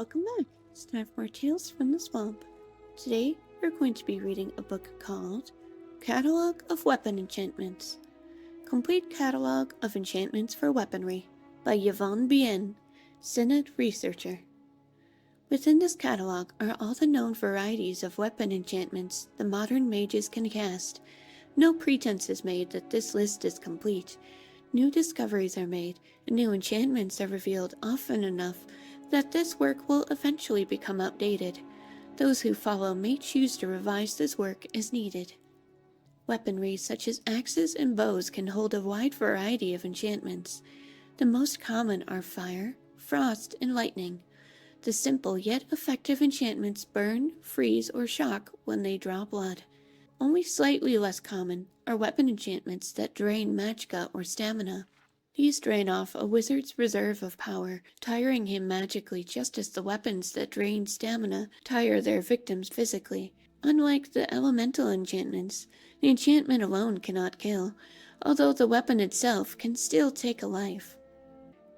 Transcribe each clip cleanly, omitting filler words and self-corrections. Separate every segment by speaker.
Speaker 1: Welcome back. It's time for more Tales from the Swamp. Today, we're going to be reading a book called Catalogue of Weapon Enchantments. Complete Catalogue of Enchantments for Weaponry by Yvonne Bien, Synod Researcher. Within this catalogue are all the known varieties of weapon enchantments the modern mages can cast. No pretense is made that this list is complete. New discoveries are made, and new enchantments are revealed often enough that this work will eventually become outdated. Those who follow may choose to revise this work as needed. Weaponry such as axes and bows can hold a wide variety of enchantments. The most common are fire, frost, and lightning. The simple yet effective enchantments burn, freeze, or shock when they draw blood. Only slightly less common are weapon enchantments that drain magicka or stamina. These drain off a wizard's reserve of power, tiring him magically just as the weapons that drain stamina tire their victims physically. Unlike the elemental enchantments, the enchantment alone cannot kill, although the weapon itself can still take a life.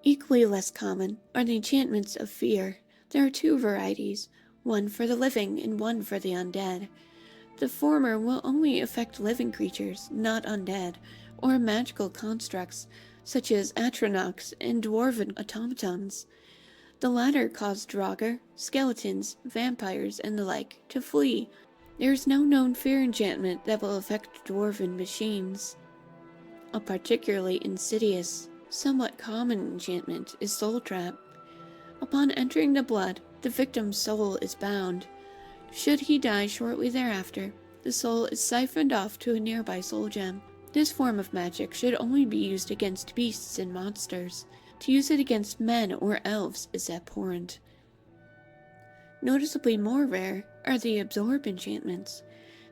Speaker 1: Equally less common are the enchantments of fear. There are two varieties, one for the living and one for the undead. The former will only affect living creatures, not undead, or magical constructs, such as atronachs and dwarven automatons. The latter cause draugr, skeletons, vampires, and the like to flee. There is no known fear enchantment that will affect dwarven machines. A particularly insidious, somewhat common enchantment is Soul Trap. Upon entering the blood, the victim's soul is bound. Should he die shortly thereafter, the soul is siphoned off to a nearby soul gem. This form of magic should only be used against beasts and monsters. To use it against men or elves is abhorrent. Noticeably more rare are the absorb enchantments.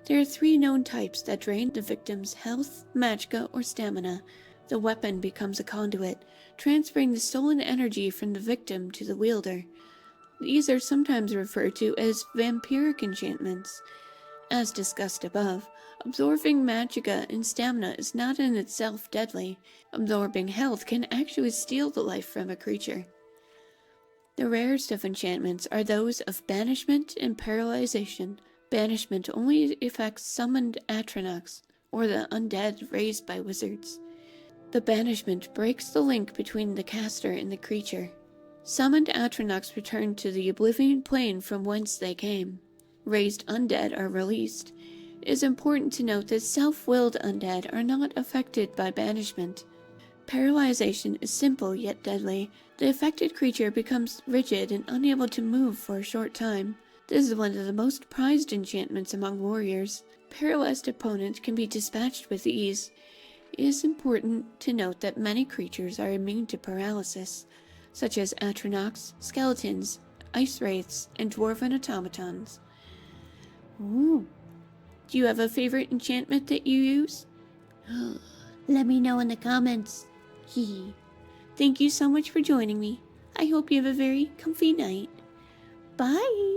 Speaker 1: There are three known types that drain the victim's health, magicka, or stamina. The weapon becomes a conduit, transferring the stolen energy from the victim to the wielder. These are sometimes referred to as vampiric enchantments. As discussed above, absorbing magicka and stamina is not in itself deadly. Absorbing health can actually steal the life from a creature. The rarest of enchantments are those of banishment and paralyzation. Banishment only affects summoned atronachs, or the undead raised by wizards. The banishment breaks the link between the caster and the creature. Summoned atronachs return to the oblivion plane from whence they came. Raised undead are released. It is important to note that self-willed undead are not affected by banishment. Paralyzation is simple yet deadly. The affected creature becomes rigid and unable to move for a short time. This is one of the most prized enchantments among warriors. Paralyzed opponents can be dispatched with ease. It is important to note that many creatures are immune to paralysis, such as atronachs, skeletons, ice wraiths, and dwarven automatons. Ooh. Do you have a favorite enchantment that you use? Let me know in the comments. Hee. Thank you so much for joining me. I hope you have a very comfy night. Bye!